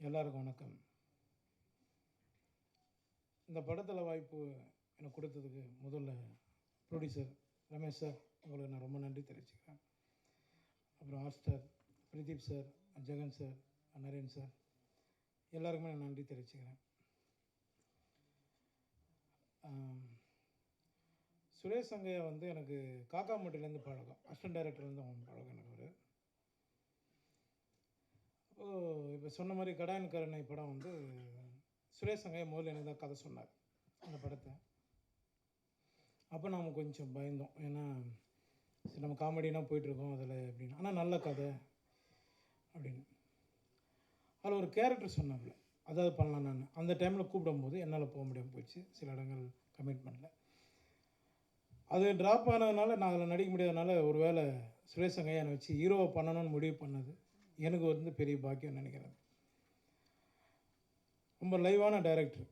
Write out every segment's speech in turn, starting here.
எல்லாருக்கும் வணக்கம். இந்த படத்தில் வாய்ப்பு எனக்கு கொடுத்ததுக்கு முதல்ல ப்ரொடியூசர் ரமேஷ் சார், உங்களுக்கு நான் ரொம்ப நன்றி தெரிவிச்சுக்கிறேன். அப்புறம் Aster Pradeep sir, Jagan sir, Naren sir, எல்லாருக்குமே நான் நன்றி தெரிவிச்சுக்கிறேன். சுரேஷ் சங்கையா வந்து எனக்கு காக்காமட்டிலேருந்து பழக்கம், அசிஸ்டன்ட் டைரக்டர்லேருந்து அவங்க பழக்கம் எனக்கு ஒரு. இப்போ சொன்ன மாதிரி கடாயன் கருணை படம் வந்து சுரேஷ் சங்கையா முதல்ல எனக்கு தான் கதை சொன்னார் அந்த படத்தை. அப்போ நாம் கொஞ்சம் பயந்தோம், ஏன்னா சரி நம்ம காமெடினா போயிட்டுருக்கோம் அதில் அப்படின்னு. ஆனால் நல்ல கதை அப்படின்னு அதில் ஒரு கேரக்டர் சொன்னாப்புல, அதாவது பண்ணலாம். நான் அந்த டைமில் கூப்பிடும்போது என்னால் போக முடியாமல் போயிடுச்சு, சில இடங்கள் கமிட்மெண்ட்டில். அது ட்ராப் ஆனதுனால நான் அதில் நடிக்க முடியாதனால ஒரு வேளை சுரேஷ் சங்கையா என்னை வச்சு ஹீரோவை பண்ணணும்னு முடிவு பண்ணது எனக்கு வந்து பெரிய பாக்கியம் நினைக்கிறேன். ரொம்ப லைவான டைரக்டர்.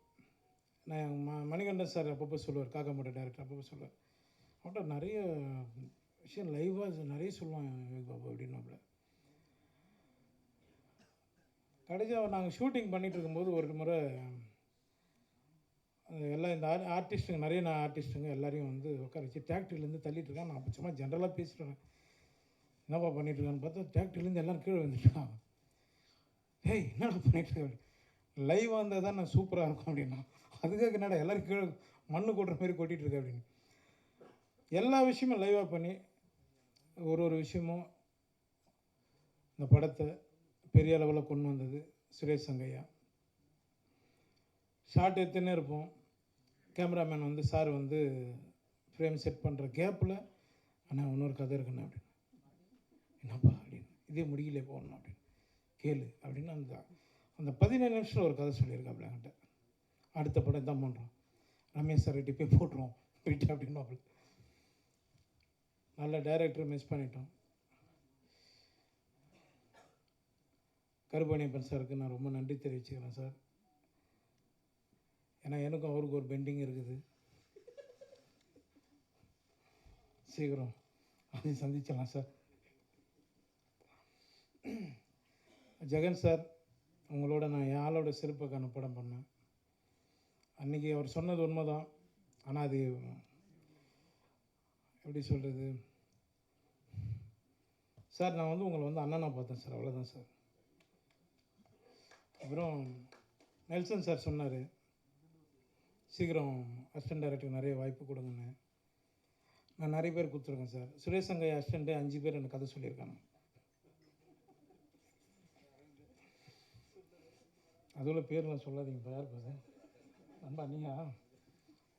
நான் மணிகண்டன் சார் அப்பப்போ சொல்லுவார், காக்காமட்ட டைரக்டர் அப்பப்போ சொல்லுவார், அவன்கிட்ட நிறைய விஷயம் லைவாக நிறைய சொல்லுவான் விவேக் பாபு அப்படின்னாப்புல. கடைசியாக நாங்கள் ஷூட்டிங் பண்ணிகிட்டு இருக்கும்போது ஒரு முறை எல்லாம் இந்த ஆர்டிஸ்ட்டுங்க, நிறைய ஆர்டிஸ்ட்டுங்க எல்லாரையும் வந்து உட்கார வச்சு டிராக்டர்லேருந்து தள்ளிட்டுருக்கான். நான் அப்போ சும்மா ஜென்ரலாக பேசிட்டுருக்கேன், என்னப்பா பண்ணிகிட்ருக்கான்னு பார்த்தா டிராக்டர்லேருந்து எல்லோரும் கீழே வந்துட்டான். ஏய் என்னடா பண்ணிகிட்ருக்கேன், லைவாக இருந்தால் தான் நான் சூப்பராக இருக்கும் அப்படின்னா, அதுக்காக என்னடா எல்லோரும் கீழே மண்ணு கொட்டுற மாதிரி கொட்டிகிட்ருக்கேன் அப்படின்னு. எல்லா விஷயமும் லைவாக பண்ணி ஒரு விஷயமும் இந்த படத்தை பெரிய அளவில் கொண்டு வந்தது சுரேஷ் சங்கையா. ஷார்ட் எடுத்துன்னே இருப்போம், கேமராமேன் வந்து சார் வந்து ஃப்ரேம் செட் பண்ணுற கேப்பில் அண்ணா இன்னொரு கதை இருக்குண்ணா அப்படின்னு. என்னப்பா அப்படின்னு, இதே முடியல போகணும் அப்படின்னு, கேளு அப்படின்னு அந்த 17 நிமிஷத்தில் ஒரு கதை சொல்லியிருக்காப்புல என்கிட்ட. அடுத்த படம் தான் பண்ணுறோம், ரமேஷ் சார் கிட்டே போய் போட்டுருவோம் போயிட்டு அப்படின்னு. நல்ல டைரக்டரை மிஸ் பண்ணிட்டோம். கருப்பணியப்பன் சாருக்கு நான் ரொம்ப நன்றி தெரிவிச்சுக்கிறேன் சார். ஏன்னா எனக்கும் அவருக்கு ஒரு பெண்டிங் இருக்குது, சீக்கிரம் அதையும் சந்திச்சிடலாம் சார். ஜெகன் சார், உங்களோட நான் என் ஆளோட சிறப்புக்கான படம் பண்ணேன். அன்றைக்கி அவர் சொன்னது உண்மை தான், ஆனால் அது எப்படி சொல்கிறது சார், நான் வந்து உங்களை வந்து அண்ணனாக பார்த்தேன் சார், அவ்வளோதான் சார். அப்புறம் நெல்சன் சார் சொன்னார், சீக்கிரம் அசிஸ்டன்ட் டைரக்டருக்கு நிறைய வாய்ப்பு கொடுங்கன்னு. நான் நிறைய பேர் கொடுத்துருக்கேன் சார். சுரேஷ் சங்கையா அசிஸ்டண்ட்டு 5 பேர் எனக்கு கதை சொல்லியிருக்காங்க. அதில் பேர்லாம் சொல்லாதீங்க, யார் பேச ரொம்ப நீங்கள்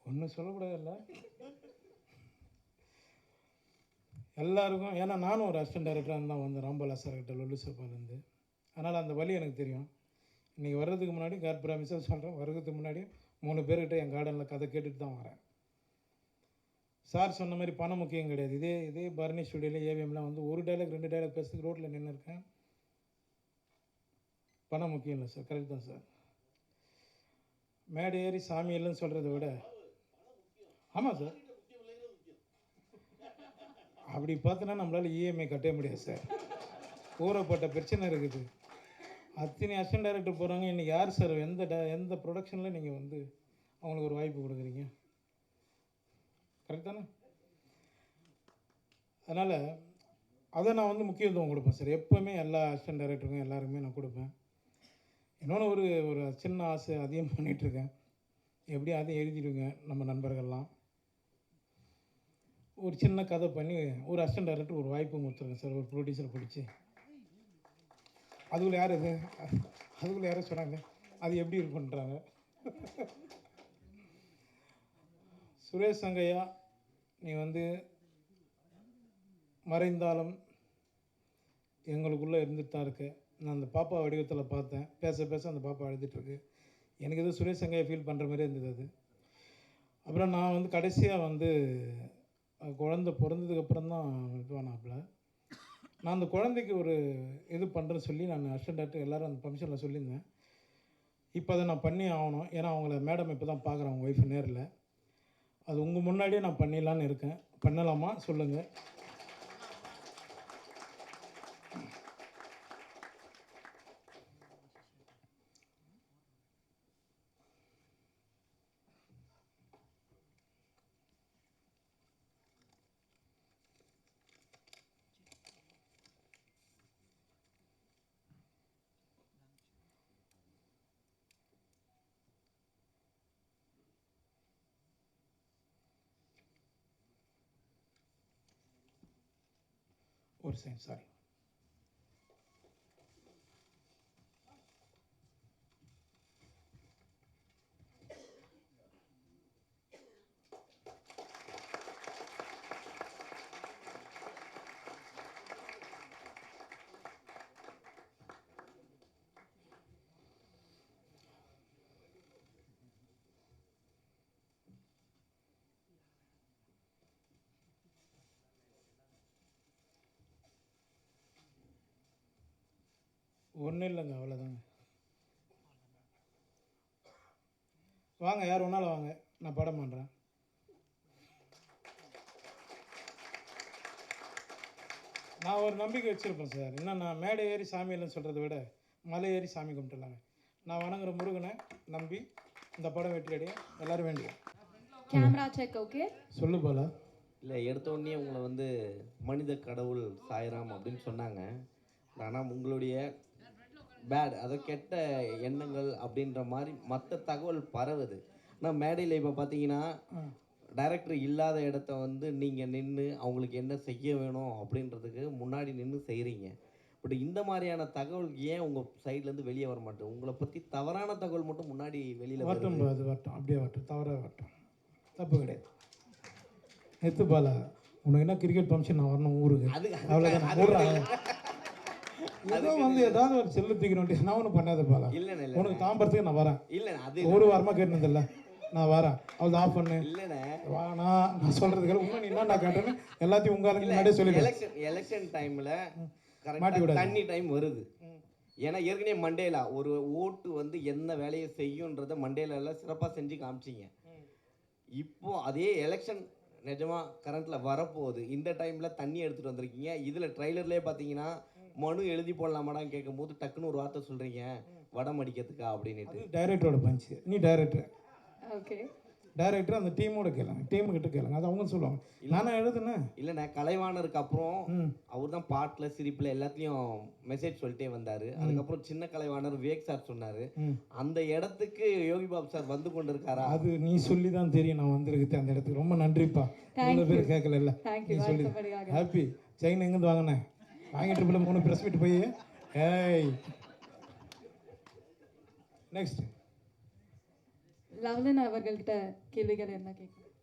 ஒன்றும் சொல்லக்கூடாது இல்லை எல்லாருக்கும். ஏன்னா நானும் ஒரு அசிஸ்டன்ட் டைரக்டராக தான் வந்தேன், ராம்பாலா சார்கிட்ட லொல்லு சப்பாலேருந்து. அதனால் அந்த வழி எனக்கு தெரியும். இன்றைக்கி வர்றதுக்கு முன்னாடி ப்ராமிஸாக சொல்கிறேன், வர்றதுக்கு முன்னாடி 3 பேர்கிட்ட என் கார்டனில் கதை கேட்டுட்டு தான் வரேன். சார் சொன்ன மாதிரி பணம் முக்கியம் கிடையாது. இதே பரணி ஸ்டுடியோவில் ஏவிஎம்லாம் வந்து ஒரு டைலாக் 2 டைலாக் பேசுறதுக்கு ரோட்டில் நின்று இருக்கேன். பணம் முக்கியம் இல்லை சார், கரெக்ட் தான் சார். மேடை ஏறி சாமி இல்லைன்னு சொல்கிறத விட, ஆமாம் சார், அப்படி பார்த்தோன்னா நம்மளால் இஎம்ஐ கட்டவே முடியாது சார். ஊறப்பட்ட பிரச்சனை இருக்குது. அத்தனை அசிஸ்டன்ட் டைரக்டர் போகிறாங்க, இன்றைக்கி யார் சார் எந்த ப்ரொடக்ஷனில் நீங்கள் வந்து அவங்களுக்கு ஒரு வாய்ப்பு கொடுக்குறீங்க? கரெக்ட் தானே? அதனால் அதை நான் வந்து முக்கியத்துவம் கொடுப்பேன் சார், எப்போவுமே எல்லா அசிஸ்டன்ட் டைரக்டருக்கும் எல்லாருக்குமே நான் கொடுப்பேன். இன்னொன்று ஒரு சின்ன ஆசை அதையும் பண்ணிகிட்ருக்கேன், எப்படியும் அதையும் எழுதிடுங்க நம்ம நண்பர்கள்லாம். ஒரு சின்ன கதை பண்ணி ஒரு அசிஸ்டன்ட் டைரக்டர் ஒரு வாய்ப்பு கொடுத்துருக்கேன் சார், ஒரு ப்ரொடியூசரை பிடிச்சி. அதுக்குள்ளே யார் இது, அதுக்குள்ளே யாரும் சொன்னாங்க அது எப்படி இருக்குன்றாங்க. சுரேஷ் சங்கையா, நீ வந்து மறைந்தாலும் எங்களுக்குள்ளே இருந்துட்டு தான் இருக்கு. நான் அந்த பாப்பா வடிவத்தில் பார்த்தேன், பேச அந்த பாப்பா அழுதுட்டுருக்கு. எனக்கு எதுவும் சுரேஷ் சங்கையா ஃபீல் பண்ணுற மாதிரி இருந்தது அது. அப்புறம் நான் வந்து கடைசியாக வந்து குழந்தை பிறந்ததுக்கப்புறம் தான் இதுவானாப்பில். நான் அந்த குழந்தைக்கு ஒரு இது பண்ணுறேன்னு சொல்லி நான் அசிஸ்டன்ட் டைரக்டர் எல்லோரும் அந்த ஃபங்க்ஷனில் சொல்லியிருந்தேன். இப்போ அதை நான் பண்ணி ஆகணும், ஏன்னா அவங்கள மேடம் இப்போ தான் பார்க்குறேன், அவங்க ஒய்ஃபு நேரில். அது உங்கள் முன்னாடியே நான் பண்ணிடலான்னு இருக்கேன். பண்ணலாமா சொல்லுங்கள்? ஒரு செகண்ட், சாரி. ஒன்றும் இல்லைங்க, அவ்வளோதாங்க. வாங்க, யார் வேணாலும் வாங்க, நான் படம் பண்ணுறேன். நான் ஒரு நம்பிக்கை வச்சுருப்பேன் சார். இன்னும் நான் மேடை ஏறி சாமி இல்லைன்னு சொல்கிறத விட மலை ஏறி சாமி கும்பிட்டுலாங்க. நான் வணங்குற முருகனை நம்பி இந்த படம் வெற்றி அடைய எல்லோரும் வேண்டிய கேமரா செக். ஓகே, சொல்லு போல. இல்லை, எடுத்தோடனே உங்களை வந்து மனித கடவுள் சாய்ராம் அப்படின்னு சொன்னாங்க. ஆனால் உங்களுடைய பேட், அதை கெட்ட எண்ணங்கள் அப்படின்ற மாதிரி மற்ற தகவல் பரவுது. ஆனால் மேடையில் இப்போ பார்த்தீங்கன்னா டைரக்டர் இல்லாத இடத்த வந்து நீங்கள் நின்று அவங்களுக்கு என்ன செய்ய வேணும் அப்படின்றதுக்கு முன்னாடி நின்று செய்கிறீங்க. பட் இந்த மாதிரியான தகவல் ஏன் உங்கள் சைட்லேருந்து வெளியே வர மாட்டேன்? உங்களை பற்றி தவறான தகவல் மட்டும் முன்னாடி வெளியில் வரட்டும், அது வரட்டும், அப்படியே வரட்டும், தவறாக வரட்டும், தப்பு கிடையாது. எத்துப்பால உனக்கு என்ன கிரிக்கெட் ஃபங்க்ஷன் நான் வரணும் ஊருக்கு, அவ்வளோதான். ஊடுறாங்க ஏதோ வந்து ஏதாவது ஒரு செல்லு தூக்கணும், நான் ஒன்றும் பண்ணாத பாலா. இல்லைண்ணே, உனக்கு தாம்பரத்துக்கு நான் வரேன். இல்லைண்ணே, அது ஒரு வாரமாக கேட்டுனதில்ல, நான் வரேன். அவள் ஆஃப் பண்ணு. இல்லைண்ணே, வானா நான் சொல்கிறதுக்கு உண்மை நீ என்ன நான் கேட்டேன்னு எல்லாத்தையும் உங்கள் முன்னாடியே சொல்லிடுவேன். எலெக்ஷன் டைமில் கரெக்டாக தண்ணி டைம் வருது. ஏன்னா ஏற்கனவே மண்டேலா ஒரு ஓட்டு வந்து என்ன வேலையை செய்யுன்றதை மண்டேலாவில் சிறப்பாக செஞ்சு காமிச்சிங்க. இப்போ அதே எலெக்ஷன் நிஜமாக கரண்ட்டில் வரப்போகுது. இந்த டைமில் தண்ணி எடுத்துகிட்டு வந்திருக்கீங்க. இதில் ட்ரைலர்லேயே பார்த்தீங்கன்னா மனு எழுதி போடலாமாடான்னு கேட்கும்போது டக்குன்னு ஒரு வார்த்தை சொல்கிறீங்க, வடம் அடிக்கிறதுக்கா அப்படின்ட்டு. டைரக்டரோட பஞ்சு. நீ டைரக்டர். ஓகே, டைரக்டர் அந்த டீமோட கேளுங்க, டீமுக்கிட்ட கேளுங்க, அது அவங்க சொல்லுவாங்க. நானே எழுதுனேன். இல்லைண்ணே, கலைவாணருக்கு அப்புறம் அவர் தான் பாட்டில் சிரிப்பில் எல்லாத்துலேயும் மெசேஜ் சொல்லிட்டே வந்தார். அதுக்கப்புறம் சின்ன கலைவாணர் விவேக் சார் சொன்னார். அந்த இடத்துக்கு யோகி பாபு சார் வந்து கொண்டு இருக்காரா? அது நீ சொல்லி தான் தெரியும் நான் வந்திருக்கு அந்த இடத்துக்கு. ரொம்ப நன்றிப்பா. இவ்வளோ பேர் கேட்கல இல்லை, நீ சொல்லி ஹாப்பி. செயின் எங்கேருந்து வாங்கினேன்? வாங்கிட்டு போல 3 ப்ரெஸ் மீட் போய். ஏய், நெக்ஸ்ட் லவ்லன் அவர்கள்கிட்ட கேள்விகள் என்ன கேட்கணும்?